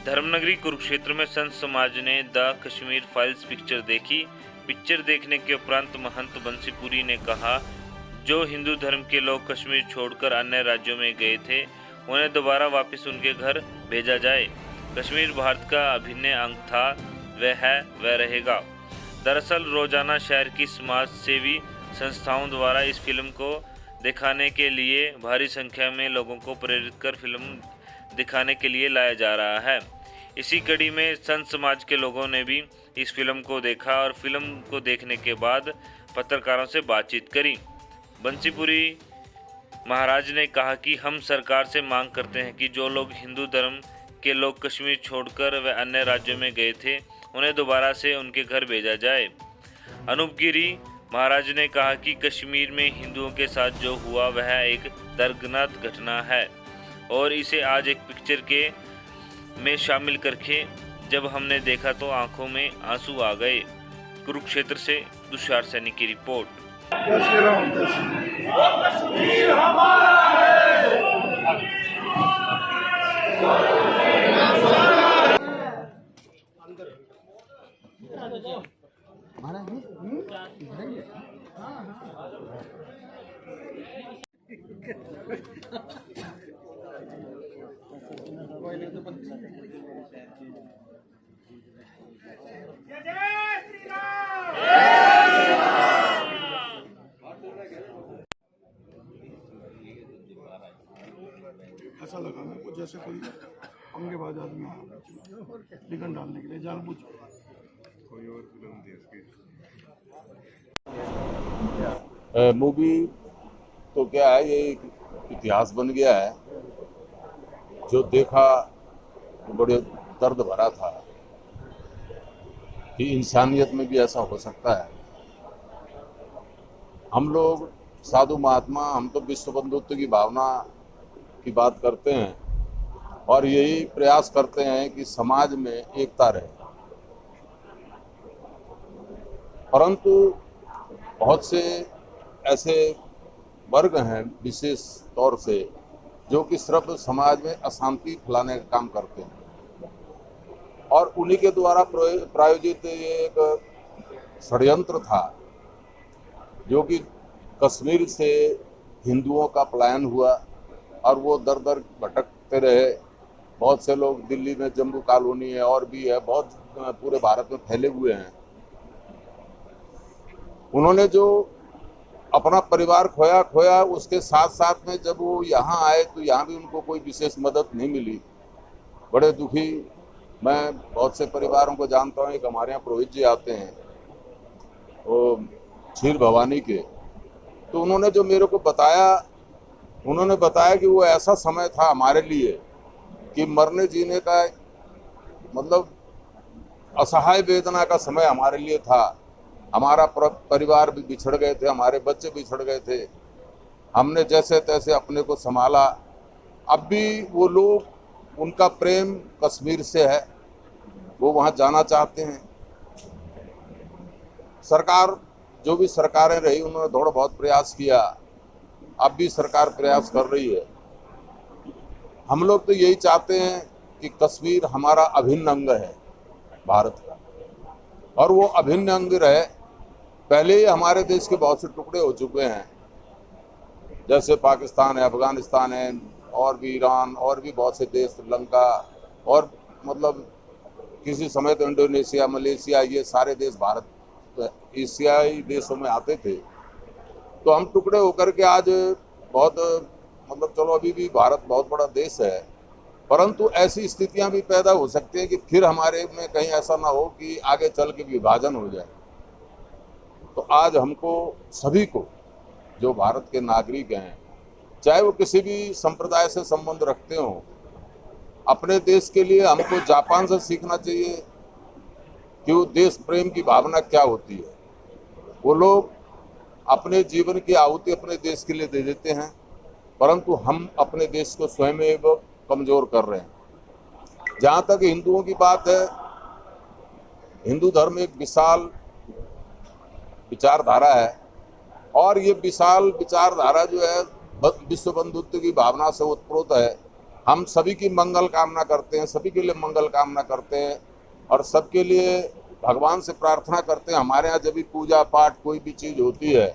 धर्मनगरी कुरुक्षेत्र में संत समाज ने द कश्मीर फाइल्स पिक्चर देखी। पिक्चर देखने के उपरांत महंत बंसीपुरी ने कहा, जो हिंदू धर्म के लोग कश्मीर छोड़कर अन्य राज्यों में गए थे, उन्हें दोबारा वापस उनके घर भेजा जाए। कश्मीर भारत का अभिन्न अंग था, वह है, वह रहेगा। दरअसल रोजाना शहर की समाज सेवी संस्थाओं द्वारा इस फिल्म को दिखाने के लिए भारी संख्या में लोगों को प्रेरित कर फिल्म दिखाने के लिए लाया जा रहा है। इसी कड़ी में संत समाज के लोगों ने भी इस फिल्म को देखा और फिल्म को देखने के बाद पत्रकारों से बातचीत करी। बंसीपुरी महाराज ने कहा कि हम सरकार से मांग करते हैं कि जो लोग हिंदू धर्म के लोग कश्मीर छोड़कर व अन्य राज्यों में गए थे, उन्हें दोबारा से उनके घर भेजा जाए। अनूप गिरी महाराज ने कहा कि कश्मीर में हिंदुओं के साथ जो हुआ वह एक दर्दनाक घटना है और इसे आज एक पिक्चर के में शामिल करके जब हमने देखा तो आंखों में आंसू आ गए। कुरुक्षेत्र से तुषार सैनी की रिपोर्ट। ऐसा लगा मेरे को जैसे कोई अंगेबाज आदमी लिखन डालने के लिए जानबूझ कोई और फिल्म थी इसकी। मूवी तो क्या है, ये एक इतिहास बन गया है। जो देखा तो बड़े दर्द भरा था कि इंसानियत में भी ऐसा हो सकता है। हम लोग साधु महात्मा, हम तो विश्व बंधुत्व की भावना की बात करते हैं और यही प्रयास करते हैं कि समाज में एकता रहे, परंतु बहुत से ऐसे वर्ग हैं विशेष तौर से जो कि सिर्फ समाज में अशांति फैलाने का काम करते हैं और उन्हीं के द्वारा प्रायोजित ये एक षड्यंत्र था जो कि कश्मीर से हिंदुओं का पलायन हुआ और वो दर दर भटकते रहे। बहुत से लोग दिल्ली में जम्मू कॉलोनी है और भी है, बहुत पूरे भारत में फैले हुए हैं। उन्होंने जो अपना परिवार खोया, उसके साथ साथ में जब वो यहाँ आए तो यहाँ भी उनको कोई विशेष मदद नहीं मिली। बड़े दुखी मैं बहुत से परिवारों को जानता हूँ। एक हमारे यहाँ पुरोहित जी आते हैं, वो क्षीर भवानी के, तो उन्होंने जो मेरे को बताया, उन्होंने बताया कि वो ऐसा समय था हमारे लिए कि मरने जीने का मतलब असहाय वेदना का समय हमारे लिए था। हमारा परिवार भी बिछड़ गए थे, हमारे बच्चे बिछड़ गए थे, हमने जैसे तैसे अपने को संभाला। अब भी वो लोग, उनका प्रेम कश्मीर से है, वो वहाँ जाना चाहते हैं। सरकार, जो भी सरकारें रही, उन्होंने थोड़ा बहुत प्रयास किया, अब भी सरकार प्रयास कर रही है। हम लोग तो यही चाहते हैं कि कश्मीर हमारा अभिन्न अंग है भारत का, और वो अभिन्न अंग रहे। पहले ही हमारे देश के बहुत से टुकड़े हो चुके हैं, जैसे पाकिस्तान है, अफगानिस्तान है, और भी ईरान, और भी बहुत से देश, श्रीलंका, और मतलब किसी समय तो इंडोनेशिया, मलेशिया, ये सारे देश भारत एशियाई देशों में आते थे। तो हम टुकड़े होकर के आज बहुत मतलब चलो अभी भी भारत बहुत बड़ा देश है, परंतु ऐसी स्थितियां भी पैदा हो सकती हैं कि फिर हमारे में कहीं ऐसा ना हो कि आगे चल के विभाजन हो जाए। तो आज हमको सभी को, जो भारत के नागरिक हैं, चाहे वो किसी भी संप्रदाय से संबंध रखते हों, अपने देश के लिए हमको जापान से सीखना चाहिए कि वो देश प्रेम की भावना क्या होती है। वो लोग अपने जीवन की आहुति अपने देश के लिए दे देते हैं, परंतु हम अपने देश को स्वयं कमजोर कर रहे हैं। जहाँ तक हिंदुओं की बात है, हिंदू धर्म एक विशाल विचारधारा है और ये विशाल विचारधारा जो है विश्व बंधुत्व की भावना से उत्प्रोत है। हम सभी की मंगल कामना करते हैं, सभी के लिए मंगल कामना करते हैं और सबके लिए भगवान से प्रार्थना करते हैं। हमारे यहाँ जब भी पूजा पाठ कोई भी चीज़ होती है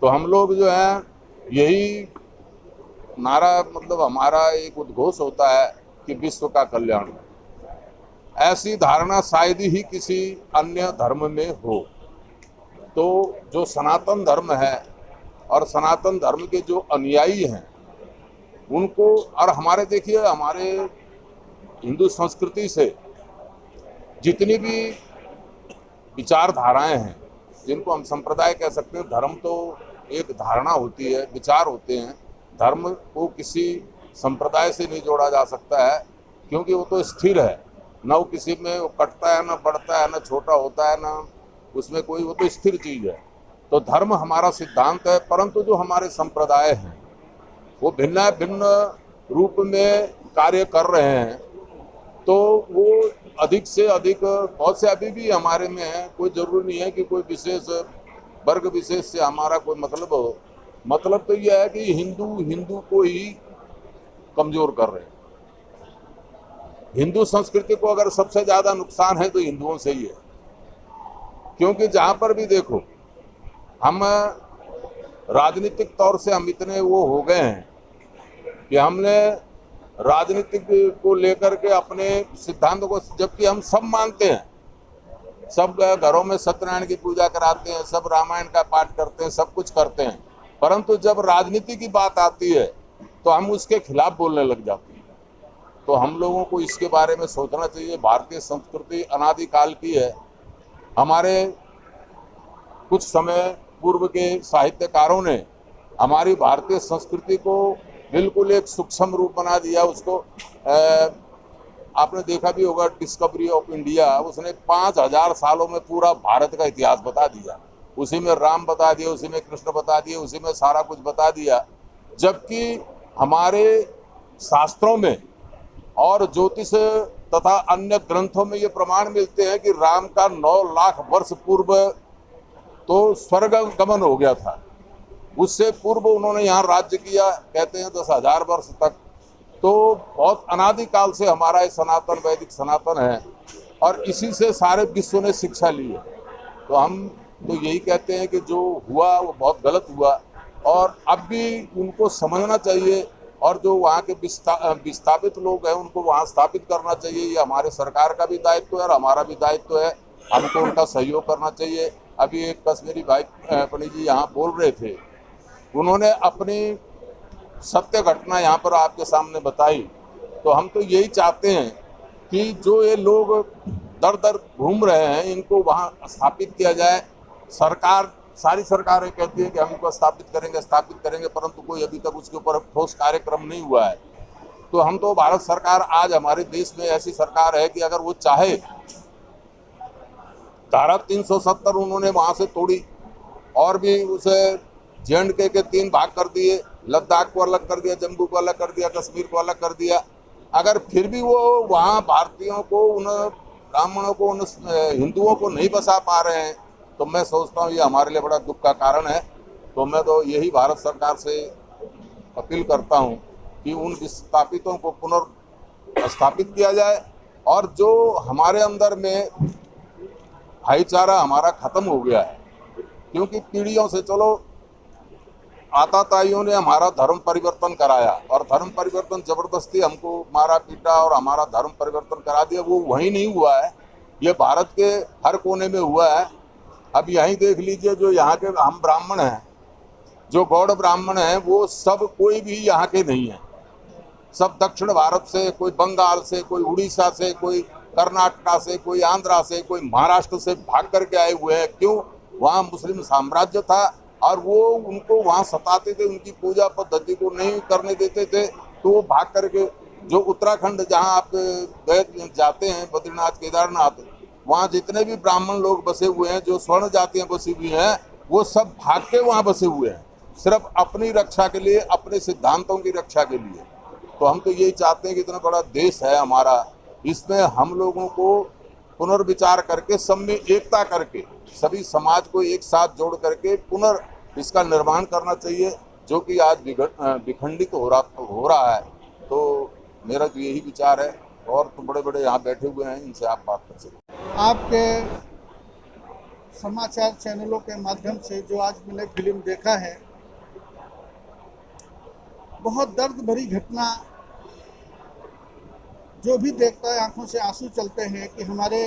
तो हम लोग जो है यही नारा, मतलब हमारा एक उद्घोष होता है कि विश्व का कल्याण। ऐसी धारणा शायद ही किसी अन्य धर्म में हो। तो जो सनातन धर्म है और सनातन धर्म के जो अनुयायी हैं उनको, और हमारे देखिए हमारे हिंदू संस्कृति से जितनी भी विचारधाराएं हैं, जिनको हम संप्रदाय कह सकते हैं, धर्म तो एक धारणा होती है, विचार होते हैं। धर्म को किसी संप्रदाय से नहीं जोड़ा जा सकता है क्योंकि वो तो स्थिर है, न वो किसी में वो कटता है, न बढ़ता है, न छोटा होता है, न उसमें कोई, वो तो स्थिर चीज़ है। तो धर्म हमारा सिद्धांत है, परंतु जो हमारे संप्रदाय हैं वो भिन्न भिन्न रूप में कार्य कर रहे हैं। तो वो अधिक से अधिक, बहुत से अभी भी हमारे में है, कोई जरूरी नहीं है कि कोई विशेष वर्ग विशेष से हमारा कोई मतलब हो। मतलब तो यह है कि हिंदू को ही कमजोर कर रहे हैं। हिंदू संस्कृति को अगर सबसे ज्यादा नुकसान है तो हिंदुओं से ही है, क्योंकि जहां पर भी देखो हम राजनीतिक तौर से हम इतने वो हो गए हैं कि हमने राजनीतिक को लेकर के अपने सिद्धांतों को, जबकि हम सब मानते हैं, सब घरों में सत्यनारायण की पूजा कराते हैं, सब रामायण का पाठ करते हैं, सब कुछ करते हैं, परंतु जब राजनीति की बात आती है तो हम उसके खिलाफ बोलने लग जाते हैं। तो हम लोगों को इसके बारे में सोचना चाहिए। भारतीय संस्कृति अनादिकाल की है। हमारे कुछ समय पूर्व के साहित्यकारों ने हमारी भारतीय संस्कृति को बिल्कुल एक सूक्ष्म रूप बना दिया। उसको आपने देखा भी होगा, डिस्कवरी ऑफ इंडिया, उसने 5000 सालों में पूरा भारत का इतिहास बता दिया। उसी में राम बता दिए, उसी में कृष्ण बता दिए, उसी में सारा कुछ बता दिया। जबकि हमारे शास्त्रों में और ज्योतिष तथा अन्य ग्रंथों में ये प्रमाण मिलते हैं कि राम का 9 लाख वर्ष पूर्व तो स्वर्ग गमन हो गया था। उससे पूर्व उन्होंने यहाँ राज्य किया, कहते हैं 10,000 वर्ष तक। तो बहुत अनादिकाल से हमारा ये सनातन, वैदिक सनातन है और इसी से सारे विश्व ने शिक्षा ली है। तो हम तो यही कहते हैं कि जो हुआ वो बहुत गलत हुआ और अब भी उनको समझना चाहिए और जो वहाँ के विस्थापित लोग हैं उनको वहाँ स्थापित करना चाहिए। ये हमारे सरकार का भी दायित्व है और हमारा भी दायित्व है, हमको उनका सहयोग करना चाहिए। अभी एक कश्मीरी भाई पंडित जी यहाँ बोल रहे थे, उन्होंने अपनी सत्य घटना यहाँ पर आपके सामने बताई। तो हम तो यही चाहते हैं कि जो ये लोग दर दर घूम रहे हैं इनको वहाँ स्थापित किया जाए। सरकार, सारी सरकारें कहती है कि हम इनको स्थापित करेंगे, परंतु कोई अभी तक उसके ऊपर ठोस कार्यक्रम नहीं हुआ है। तो हम तो, भारत सरकार आज हमारे देश में ऐसी सरकार है कि अगर वो चाहे, धारा 370 उन्होंने वहां से तोड़ी और भी उसे JNK के 3 भाग कर दिए, लद्दाख को अलग कर दिया, जम्मू को अलग कर दिया, कश्मीर को अलग कर दिया। अगर फिर भी वो वहाँ भारतीयों को, उन ब्राह्मणों को, उन हिंदुओं को नहीं बसा पा रहे हैं तो मैं सोचता हूँ ये हमारे लिए बड़ा दुख का कारण है। तो मैं तो यही भारत सरकार से अपील करता हूँ कि उन विस्थापितों को पुनर्स्थापित किया जाए और जो हमारे अंदर में भाईचारा हमारा खत्म हो गया है, क्योंकि पीढ़ियों से, चलो आताताइयों ने हमारा धर्म परिवर्तन कराया और धर्म परिवर्तन जबरदस्ती हमको मारा पीटा और हमारा धर्म परिवर्तन करा दिया। वो वहीं नहीं हुआ है, ये भारत के हर कोने में हुआ है। अब यहीं देख लीजिए, जो यहाँ के हम ब्राह्मण हैं, जो गौड़ ब्राह्मण हैं, वो सब कोई भी यहाँ के नहीं है। सब दक्षिण भारत से, कोई बंगाल से, कोई उड़ीसा से, कोई कर्नाटका से, कोई आंध्रा से, कोई महाराष्ट्र से भाग करके आए हुए हैं। क्यों? वहाँ मुस्लिम साम्राज्य था और वो उनको वहाँ सताते थे, उनकी पूजा पद्धति को नहीं करने देते थे। तो वो भाग करके, जो उत्तराखंड जहाँ आप गए जाते हैं, बद्रीनाथ, केदारनाथ, वहाँ जितने भी ब्राह्मण लोग बसे हुए हैं, जो स्वर्ण जातियाँ बसी हुई हैं, वो सब भाग के वहाँ बसे हुए हैं, सिर्फ अपनी रक्षा के लिए, अपने सिद्धांतों की रक्षा के लिए। तो हम तो यही चाहते हैं कि इतना बड़ा देश है हमारा, इसमें हम लोगों को पुनर्विचार करके, सब में एकता करके, सभी समाज को एक साथ जोड़ करके इसका निर्माण करना चाहिए, जो कि आज विखंडित हो रहा है। तो मेरा तो यही विचार है। और तो बड़े बड़े यहाँ बैठे हुए हैं, इनसे आप बात कर सकते हैं। आपके समाचार चैनलों के माध्यम से जो आज मैंने फिल्म देखा है, बहुत दर्द भरी घटना। जो भी देखता है आंखों से आंसू चलते हैं कि हमारे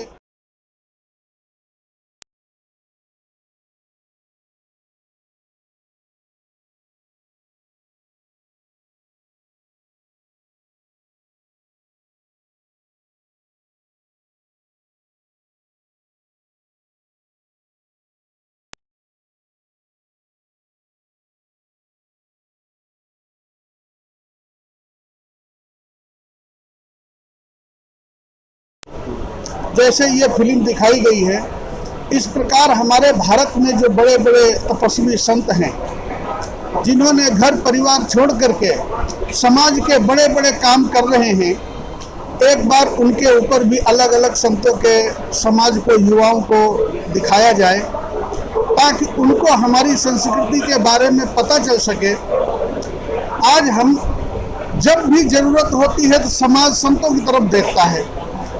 जैसे ये फिल्म दिखाई गई है, इस प्रकार हमारे भारत में जो बड़े बड़े तपस्वी संत हैं, जिन्होंने घर परिवार छोड़ करके समाज के बड़े बड़े काम कर रहे हैं, एक बार उनके ऊपर भी अलग अलग संतों के समाज को, युवाओं को दिखाया जाए, ताकि उनको हमारी संस्कृति के बारे में पता चल सके। आज हम जब भी जरूरत होती है तो समाज संतों की तरफ देखता है,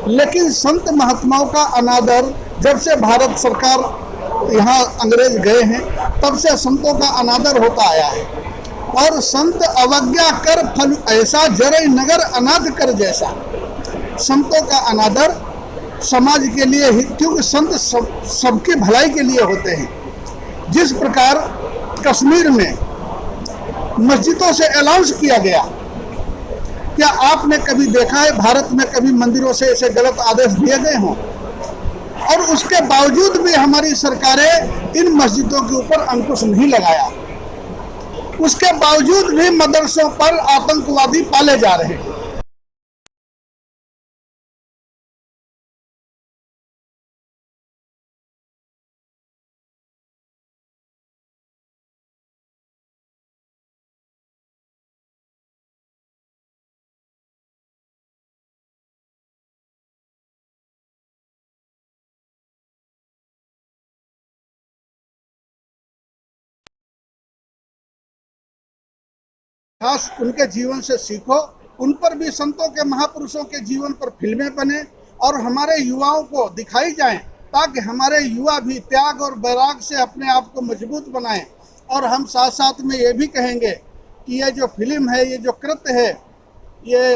लेकिन संत महात्माओं का अनादर, जब से भारत सरकार यहाँ अंग्रेज गए हैं तब से संतों का अनादर होता आया है। और संत अवज्ञा कर फल ऐसा, जरई नगर अनाथ कर जैसा। संतों का अनादर समाज के लिए ही, क्योंकि संत सबकी भलाई के लिए होते हैं। जिस प्रकार कश्मीर में मस्जिदों से अनाउंस किया गया, क्या आपने कभी देखा है भारत में कभी मंदिरों से ऐसे गलत आदेश दिए गए हों? और उसके बावजूद भी हमारी सरकारें इन मस्जिदों के ऊपर अंकुश नहीं लगाया। उसके बावजूद भी मदरसों पर आतंकवादी पाले जा रहे हैं। खास उनके जीवन से सीखो। उन पर भी संतों के, महापुरुषों के जीवन पर फिल्में बने और हमारे युवाओं को दिखाई जाएं, ताकि हमारे युवा भी त्याग और वैराग से अपने आप को मजबूत बनाएं। और हम साथ साथ में ये भी कहेंगे कि ये जो फिल्म है, ये जो कृत्य है, ये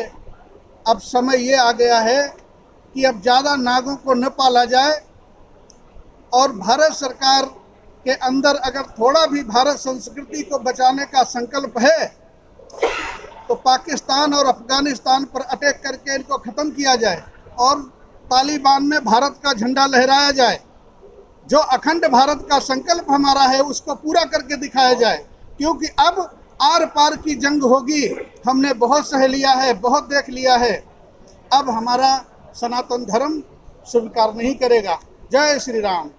अब समय ये आ गया है कि अब ज़्यादा नागों को न पाला जाए। और भारत सरकार के अंदर अगर थोड़ा भी भारत संस्कृति को बचाने का संकल्प है तो पाकिस्तान और अफगानिस्तान पर अटैक करके इनको ख़त्म किया जाए और तालिबान में भारत का झंडा लहराया जाए। जो अखंड भारत का संकल्प हमारा है उसको पूरा करके दिखाया जाए, क्योंकि अब आर पार की जंग होगी। हमने बहुत सह लिया है, बहुत देख लिया है। अब हमारा सनातन धर्म स्वीकार नहीं करेगा। जय श्री राम।